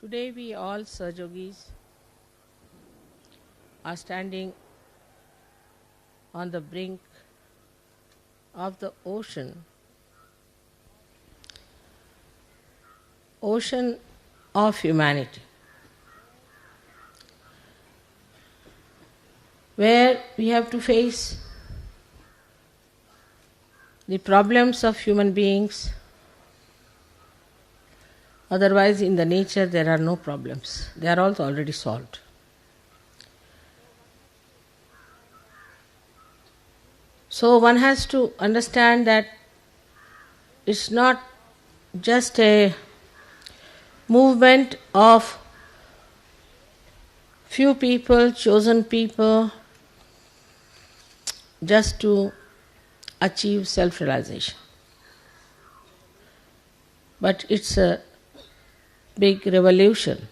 Today we all Sahajogis are standing on the brink of the ocean of humanity, where we have to face the problems of human beings. Otherwise, in the nature there are no problems. They are also already solved. So one has to understand that it's not just a movement of few people, chosen people, just to achieve self-realization. But it's a big revolution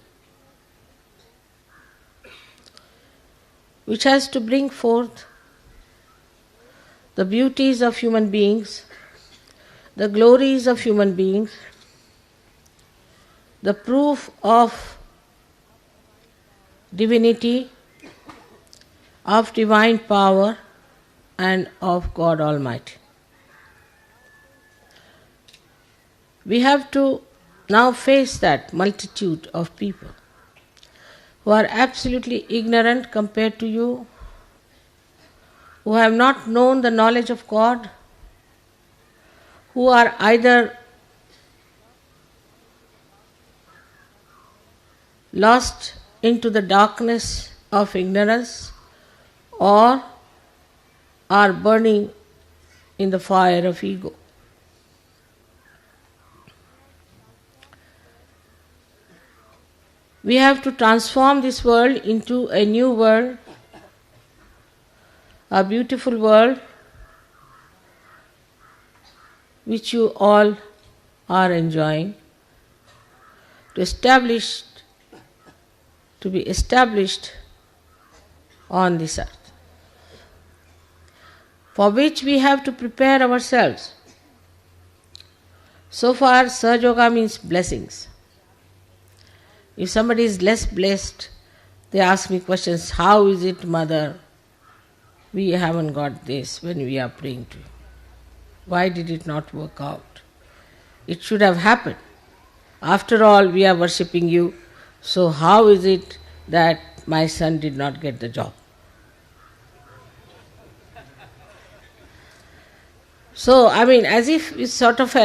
which has to bring forth the beauties of human beings, the glories of human beings, the proof of divinity, of divine power, and of God Almighty. We have to now face that multitude of people who are absolutely ignorant compared to you, who have not known the knowledge of God, who are either lost into the darkness of ignorance or are burning in the fire of ego. We have to transform this world into a new world, a beautiful world which you all are enjoying, to be established on this earth, for which we have to prepare ourselves. So far, Sahaja Yoga means blessings. If somebody is less blessed, they ask me questions, how is it, Mother, we haven't got this when we are praying to you? Why did it not work out? It should have happened. After all, we are worshipping you, so how is it that my son did not get the job? So, as if it's sort of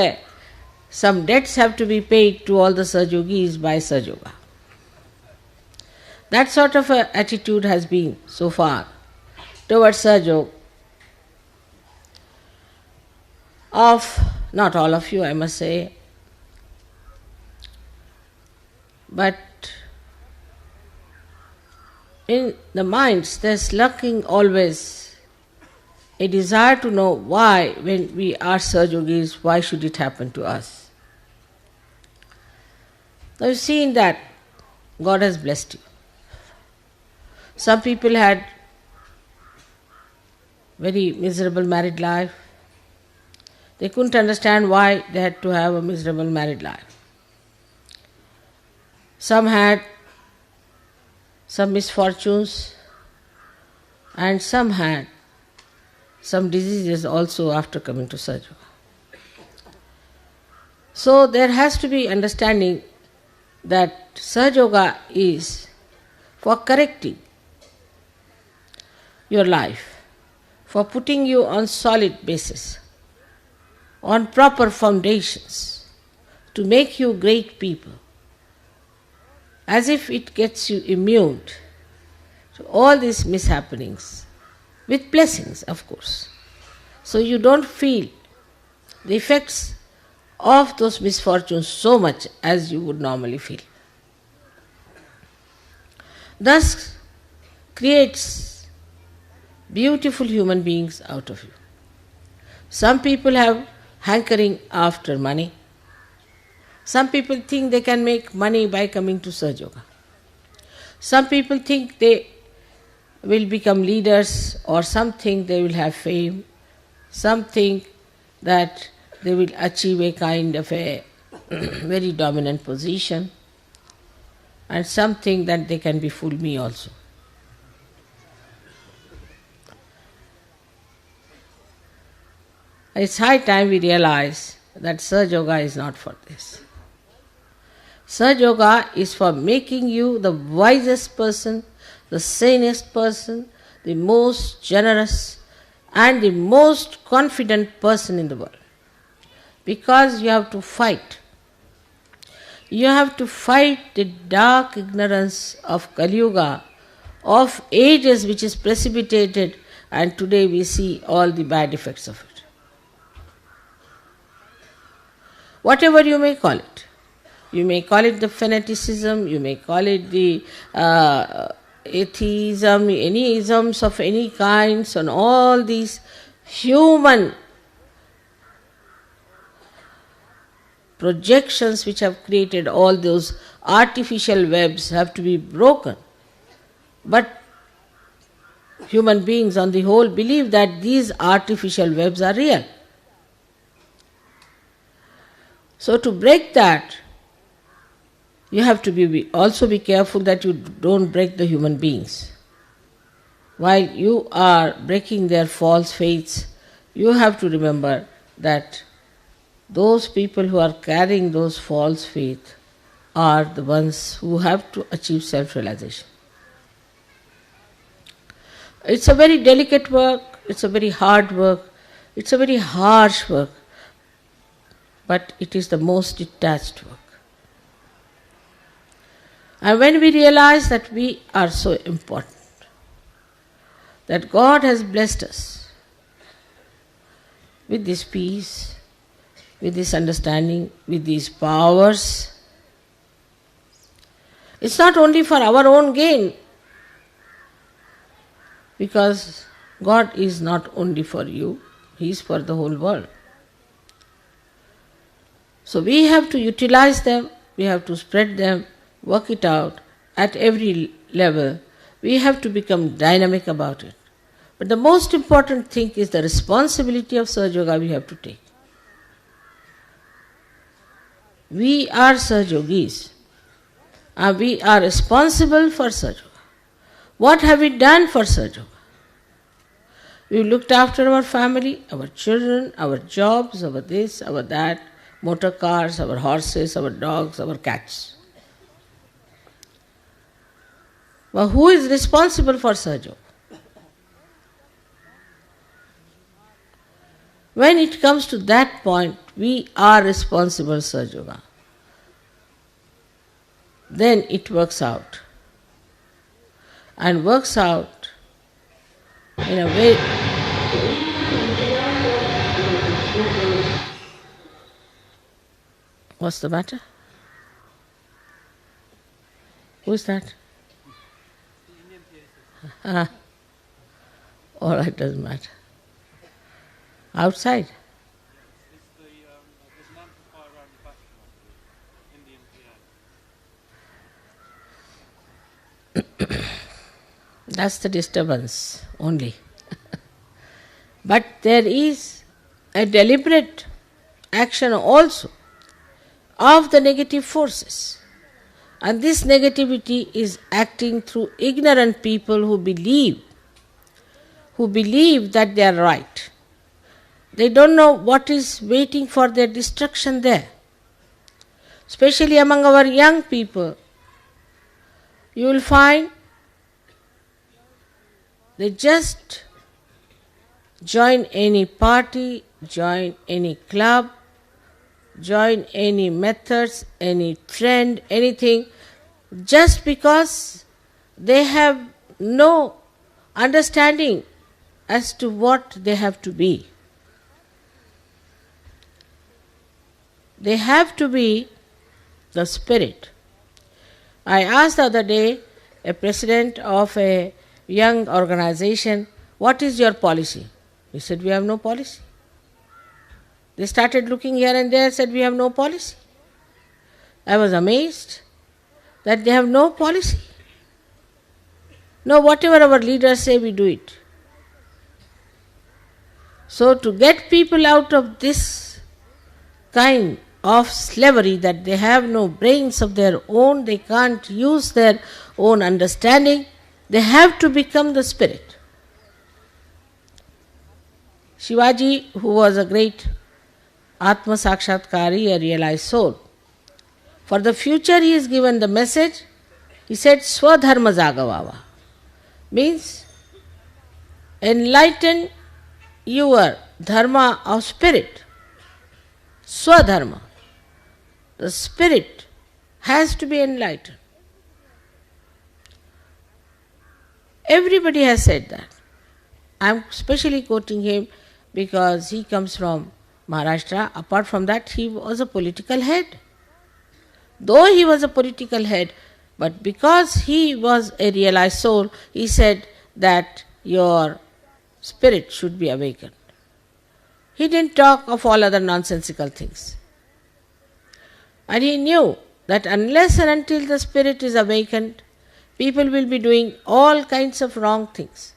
some debts have to be paid to all the Sahajogis by Sahaja Yoga. That sort of a attitude has been so far towards Sahaja Yoga of not all of you, I must say, but in the minds there's lurking always a desire to know why, when we are Sahajogis, why should it happen to us? Now you've seen that God has blessed you. Some people had very miserable married life. They couldn't understand why they had to have a miserable married life. Some had some misfortunes and some had some diseases also after coming to Sahaja Yoga. So there has to be understanding that Sahaja Yoga is for correcting your life, for putting you on solid basis, on proper foundations, to make you great people, as if it gets you immune to all these mishappenings, with blessings, of course. So you don't feel the effects of those misfortunes so much as you would normally feel. Thus creates beautiful human beings out of you. Some people have hankering after money. Some people think they can make money by coming to Sahaja Yoga. Some people think they will become leaders, or some think they will have fame. Some think that they will achieve a kind of a very dominant position, and some think that they can befool me also. It's high time we realize that Sahaja Yoga is not for this. Sahaja Yoga is for making you the wisest person, the sanest person, the most generous and the most confident person in the world. Because you have to fight. You have to fight the dark ignorance of Kali Yuga, of ages which is precipitated, and today we see all the bad effects of it. Whatever you may call it. You may call it the fanaticism, you may call it the atheism, any isms of any kinds, and all these human projections which have created all those artificial webs have to be broken. But human beings on the whole believe that these artificial webs are real. So to break that, you have to also be careful that you don't break the human beings. While you are breaking their false faiths, you have to remember that those people who are carrying those false faiths are the ones who have to achieve self-realization. It's a very delicate work, it's a very hard work, it's a very harsh work, but it is the most detached work. And when we realize that we are so important, that God has blessed us with this peace, with this understanding, with these powers, it's not only for our own gain, because God is not only for you, He is for the whole world. So we have to utilize them, we have to spread them, work it out at every level. We have to become dynamic about it. But the most important thing is the responsibility of Sahaja Yoga we have to take. We are Sahaja Yogis, and we are responsible for Sahaja Yoga. What have we done for Sahaja Yoga? We looked after our family, our children, our jobs, our this, our that, motor cars, our horses, our dogs, our cats. But who is responsible for Sahaja Yoga? When it comes to that point, we are responsible Sahaja Yoga. Then it works out. And works out in a way. What's the matter? Who is that? All right, doesn't matter. Outside? That's the disturbance only. But there is a deliberate action also of the negative forces. And this negativity is acting through ignorant people who believe that they are right. They don't know what is waiting for their destruction there. Especially among our young people, you will find they just join any party, join any club, join any methods, any trend, anything, just because they have no understanding as to what they have to be. They have to be the spirit. I asked the other day a president of a young organization, what is your policy? He said, we have no policy. They started looking here and there, said, we have no policy. I was amazed that they have no policy. No, whatever our leaders say, we do it. So to get people out of this kind of slavery that they have no brains of their own, they can't use their own understanding, they have to become the spirit. Shivaji, who was a great Atma Sakshatkari, a realized soul, for the future he is given the message, he said Swadharma Jagavava, means enlighten your dharma of spirit. Swadharma. The spirit has to be enlightened. Everybody has said that. I am specially quoting him because he comes from Maharashtra. Apart from that, he was a political head. Though he was a political head, but because he was a realized soul, he said that your spirit should be awakened. He didn't talk of all other nonsensical things. And he knew that unless and until the spirit is awakened, people will be doing all kinds of wrong things.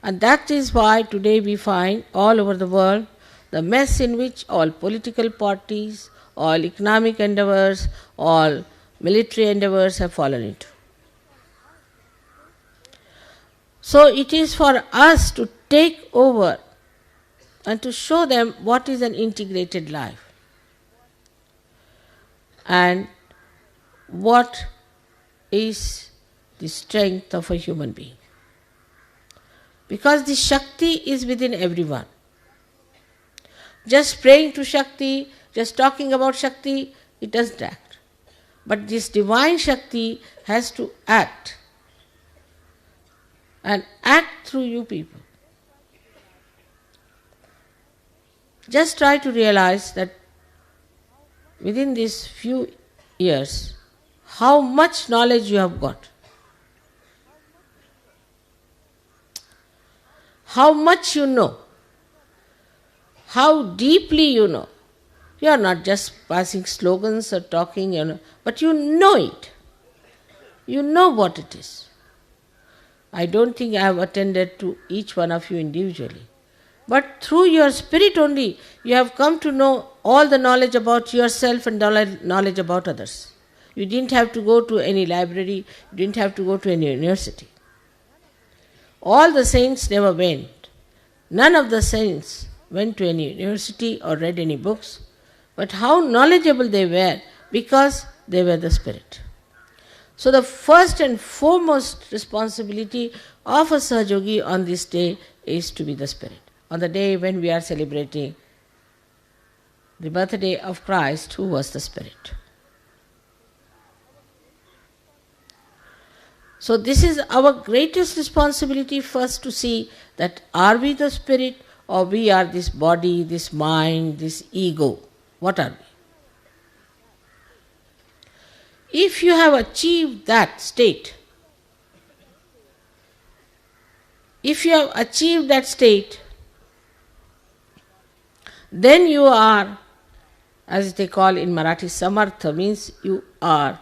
And that is why today we find all over the world the mess in which all political parties, all economic endeavors, all military endeavors have fallen into. So it is for us to take over and to show them what is an integrated life and what is the strength of a human being. Because the Shakti is within everyone. Just praying to Shakti, just talking about Shakti, it doesn't act. But this divine Shakti has to act and act through you people. Just try to realize that within these few years, how much knowledge you have got. How much you know. How deeply you know. You are not just passing slogans or talking, but you know it. You know what it is. I don't think I have attended to each one of you individually. But through your spirit only, you have come to know all the knowledge about yourself and knowledge about others. You didn't have to go to any library, you didn't have to go to any university. All the saints never went. None of the saints went to any university or read any books. But how knowledgeable they were because they were the spirit. So the first and foremost responsibility of a Sahajogi on this day is to be the spirit. On the day when we are celebrating the birthday of Christ, who was the spirit. So this is our greatest responsibility, first to see that are we the spirit or we are this body, this mind, this ego. What are we? If you have achieved that state, then you are, as they call in Marathi, samartha, means you are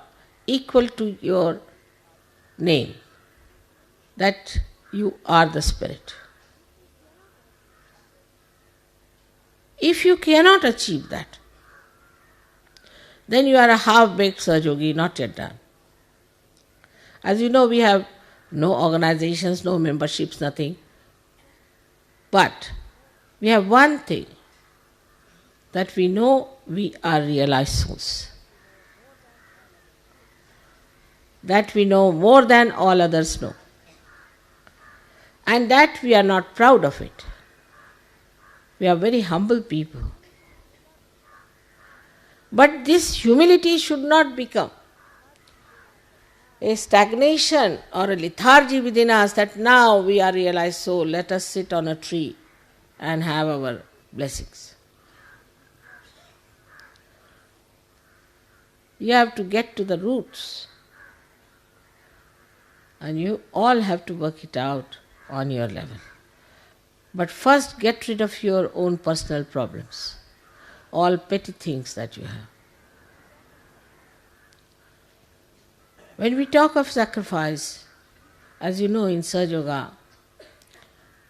equal to your name, that you are the spirit. If you cannot achieve that, then you are a half-baked Sahajogi, not yet done. As you know, we have no organizations, no memberships, nothing. But we have one thing, that we know we are realized souls. That we know more than all others know. And that we are not proud of it. We are very humble people. But this humility should not become a stagnation or a lethargy within us that now we are realized soul, let us sit on a tree and have our blessings. You have to get to the roots. And you all have to work it out on your level. But first get rid of your own personal problems, all petty things that you have. When we talk of sacrifice, as you know in Sahaja Yoga,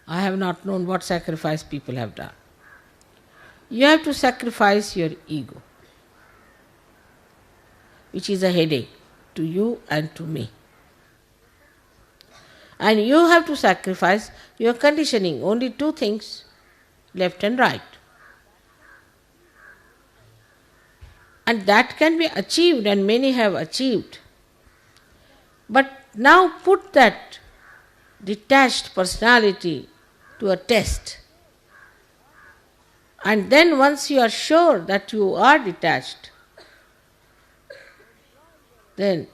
I have not known what sacrifice people have done. you have to sacrifice your ego, which is a headache to you and to me. And you have to sacrifice your conditioning, only two things, left and right. And that can be achieved, and many have achieved. But now put that detached personality to a test. And then once you are sure that you are detached, then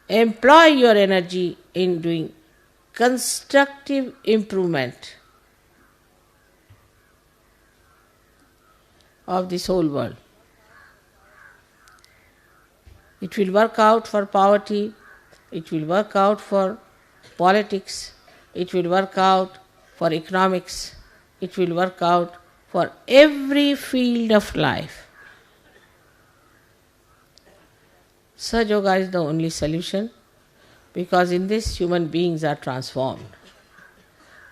employ your energy in doing constructive improvement of this whole world. It will work out for poverty, it will work out for politics, it will work out for economics, it will work out for every field of life. Sahaja Yoga is the only solution, because in this human beings are transformed.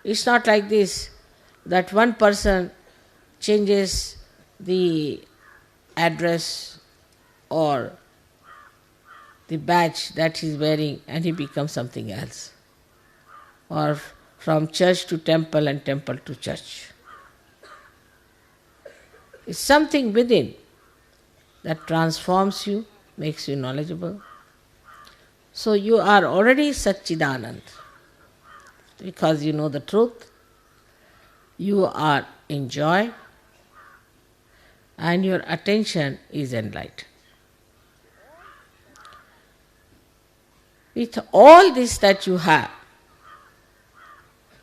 It's not like this, that one person changes the address or the badge that he is wearing and he becomes something else. Or from church to temple and temple to church. It's something within that transforms you, makes you knowledgeable. So you are already Satchidanand, because you know the truth, you are in joy, and your attention is enlightened. With all this that you have,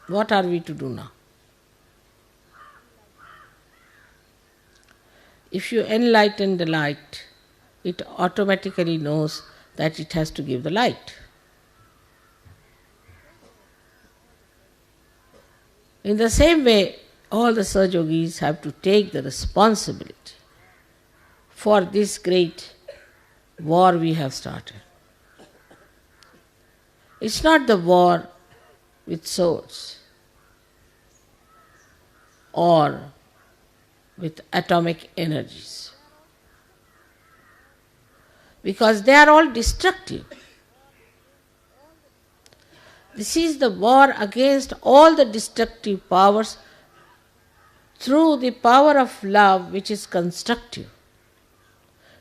what are we to do now? If you enlighten the light, it automatically knows that it has to give the light. In the same way, all the Sahaja Yogis have to take the responsibility for this great war we have started. It's not the war with swords or with atomic energies, because they are all destructive. This is the war against all the destructive powers through the power of love, which is constructive,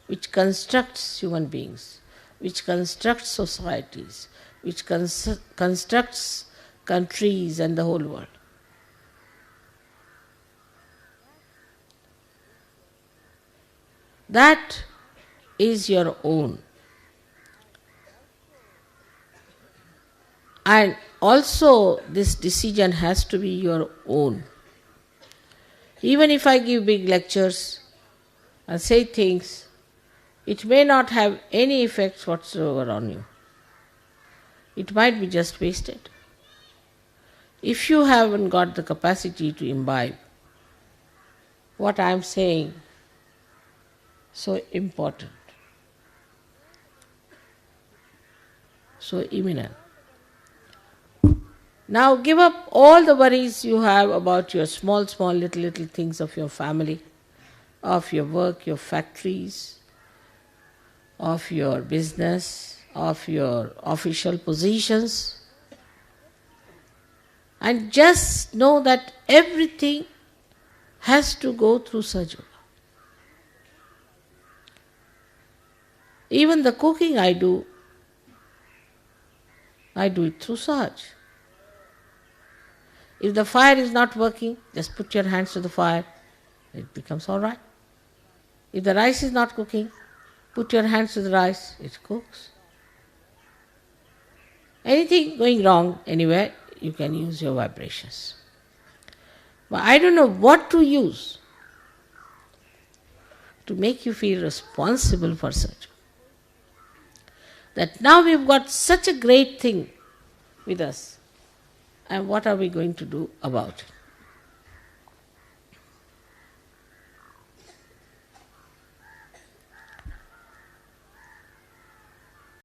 which constructs human beings, which constructs societies, which constructs countries and the whole world. That is your own. And also this decision has to be your own. Even if I give big lectures and say things, it may not have any effects whatsoever on you. It might be just wasted. If you haven't got the capacity to imbibe what I am saying, so important, so imminent. Now give up all the worries you have about your small little things of your family, of your work, your factories, of your business, of your official positions, and just know that everything has to go through Sahaja Yoga. Even the cooking I do it through Sahaj. If the fire is not working, just put your hands to the fire, it becomes all right. If the rice is not cooking, put your hands to the rice, it cooks. Anything going wrong anywhere, you can use your vibrations. But I don't know what to use to make you feel responsible for such. That now we've got such a great thing with us, and what are we going to do about it?